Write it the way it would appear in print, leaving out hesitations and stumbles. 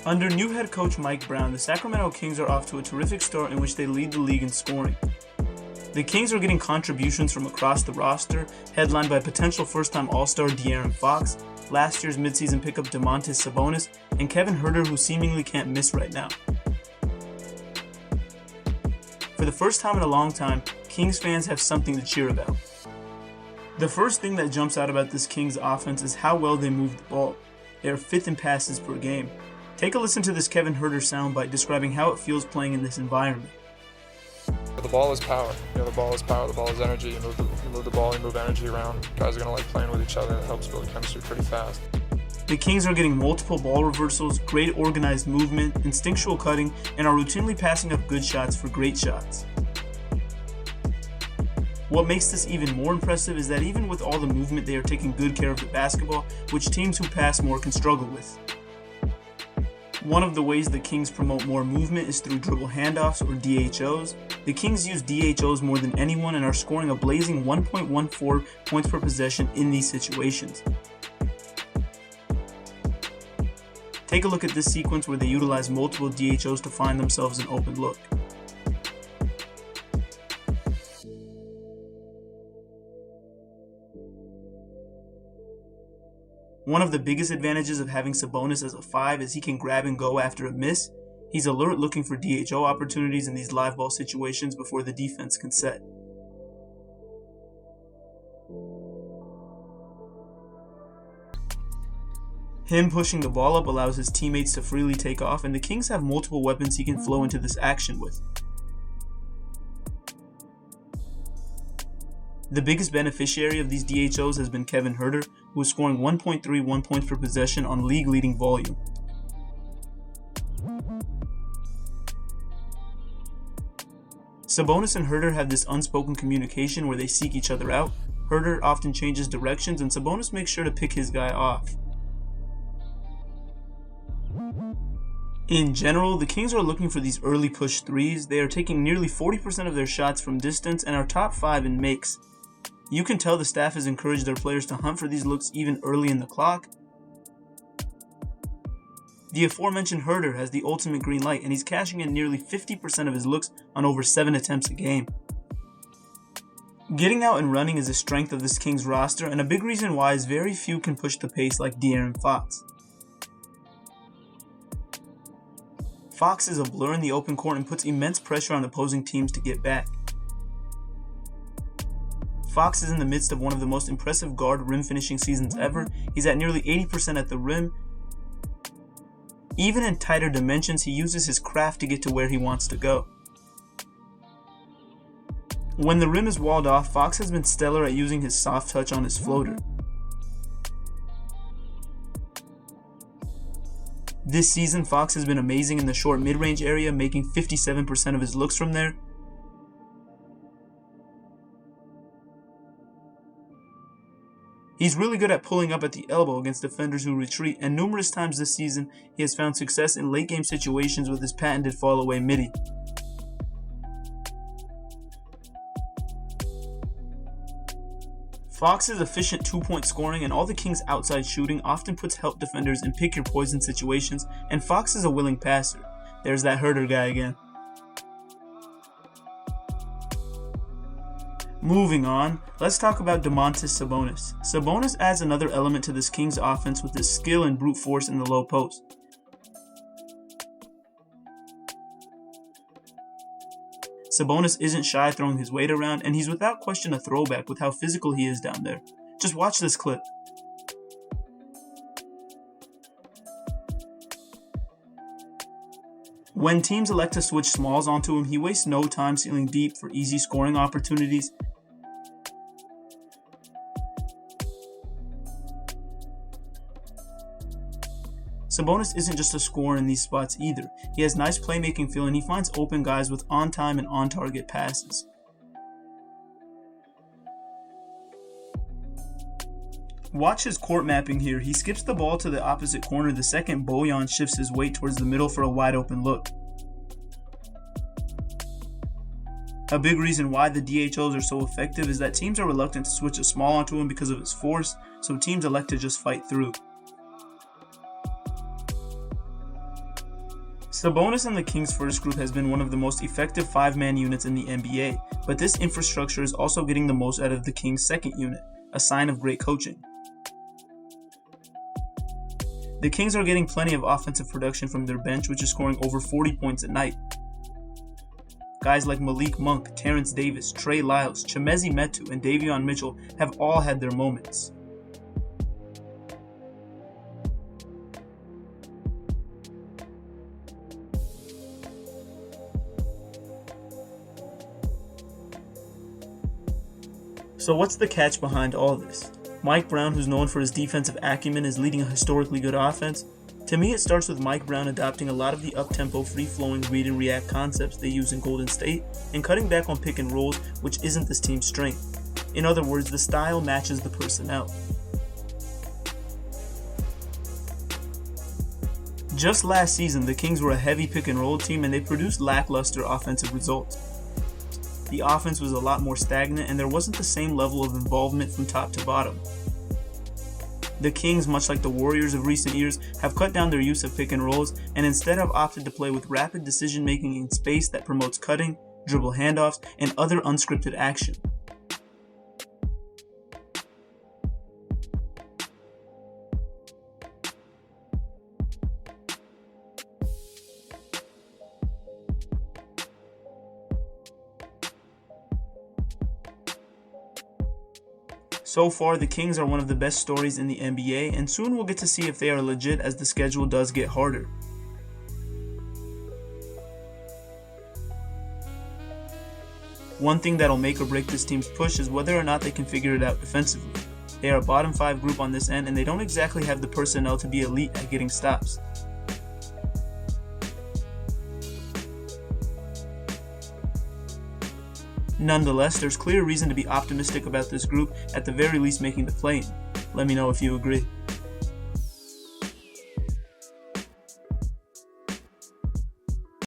Under new head coach Mike Brown, the Sacramento Kings are off to a terrific start in which they lead the league in scoring. The Kings are getting contributions from across the roster, headlined by potential first-time All-Star De'Aaron Fox, last year's midseason pickup Domantas Sabonis, and Kevin Huerter, who seemingly can't miss right now. For the first time in a long time, Kings fans have something to cheer about. The first thing that jumps out about this Kings offense is how well they move the ball. They are 5th in passes per game. Take a listen to this Kevin Huerter soundbite describing how it feels playing in this environment. The ball is power. The ball is power. The ball is energy. You move the ball, you move energy around. Guys are going to like playing with each other. It helps build chemistry pretty fast. The Kings are getting multiple ball reversals, great organized movement, instinctual cutting, and are routinely passing up good shots for great shots. What makes this even more impressive is that even with all the movement, they are taking good care of the basketball, which teams who pass more can struggle with. One of the ways the Kings promote more movement is through dribble handoffs or DHOs. The Kings use DHOs more than anyone and are scoring a blazing 1.14 points per possession in these situations. Take a look at this sequence where they utilize multiple DHOs to find themselves an open look. One of the biggest advantages of having Sabonis as a 5 is he can grab and go after a miss. He's alert looking for DHO opportunities in these live ball situations before the defense can set. Him pushing the ball up allows his teammates to freely take off, and the Kings have multiple weapons he can flow into this action with. The biggest beneficiary of these DHOs has been Kevin Huerter, who is scoring 1.31 points per possession on league-leading volume. Sabonis and Huerter have this unspoken communication where they seek each other out. Huerter often changes directions, and Sabonis makes sure to pick his guy off. In general, the Kings are looking for these early push threes. They are taking nearly 40% of their shots from distance and are top 5 in makes. You can tell the staff has encouraged their players to hunt for these looks even early in the clock. The aforementioned Huerter has the ultimate green light, and he's cashing in nearly 50% of his looks on over 7 attempts a game. Getting out and running is a strength of this Kings roster, and a big reason why is very few can push the pace like De'Aaron Fox. Fox is a blur in the open court and puts immense pressure on opposing teams to get back. Fox is in the midst of one of the most impressive guard rim finishing seasons ever. He's at nearly 80% at the rim. Even in tighter dimensions, he uses his craft to get to where he wants to go. When the rim is walled off, Fox has been stellar at using his soft touch on his floater. This season, Fox has been amazing in the short mid-range area, making 57% of his looks from there. He's really good at pulling up at the elbow against defenders who retreat, and numerous times this season, he has found success in late-game situations with his patented fall-away midi. Fox's efficient 2-point scoring and all the Kings' outside shooting often puts help defenders in pick-your-poison situations, and Fox is a willing passer. There's that Huerter guy again. Moving on, let's talk about Domantas Sabonis. Sabonis adds another element to this Kings offense with his skill and brute force in the low post. Sabonis isn't shy throwing his weight around, and he's without question a throwback with how physical he is down there. Just watch this clip. When teams elect to switch smalls onto him, he wastes no time sealing deep for easy scoring opportunities. Sabonis isn't just a scorer in these spots either. He has nice playmaking feel, and he finds open guys with on-time and on-target passes. Watch his court mapping here. He skips the ball to the opposite corner the second Bojan shifts his weight towards the middle for a wide open look. A big reason why the DHOs are so effective is that teams are reluctant to switch a small onto him because of his force, so teams elect to just fight through. Sabonis and the Kings' first group has been one of the most effective 5-man units in the NBA, but this infrastructure is also getting the most out of the Kings' second unit, a sign of great coaching. The Kings are getting plenty of offensive production from their bench, which is scoring over 40 points a night. Guys like Malik Monk, Terrence Davis, Trey Lyles, Chimezie Metu, and Davion Mitchell have all had their moments. So what's the catch behind all this? Mike Brown, who's known for his defensive acumen, is leading a historically good offense. To me, it starts with Mike Brown adopting a lot of the up-tempo, free-flowing read and react concepts they use in Golden State and cutting back on pick and rolls, which isn't this team's strength. In other words, the style matches the personnel. Just last season, the Kings were a heavy pick and roll team and they produced lackluster offensive results. The offense was a lot more stagnant and there wasn't the same level of involvement from top to bottom. The Kings, much like the Warriors of recent years, have cut down their use of pick and rolls and instead have opted to play with rapid decision making in space that promotes cutting, dribble handoffs, and other unscripted action. So far, the Kings are one of the best stories in the NBA, and soon we'll get to see if they are legit as the schedule does get harder. One thing that'll make or break this team's push is whether or not they can figure it out defensively. They are a bottom 5 group on this end, and they don't exactly have the personnel to be elite at getting stops. Nonetheless, there's clear reason to be optimistic about this group, at the very least making the play-in. Let me know if you agree.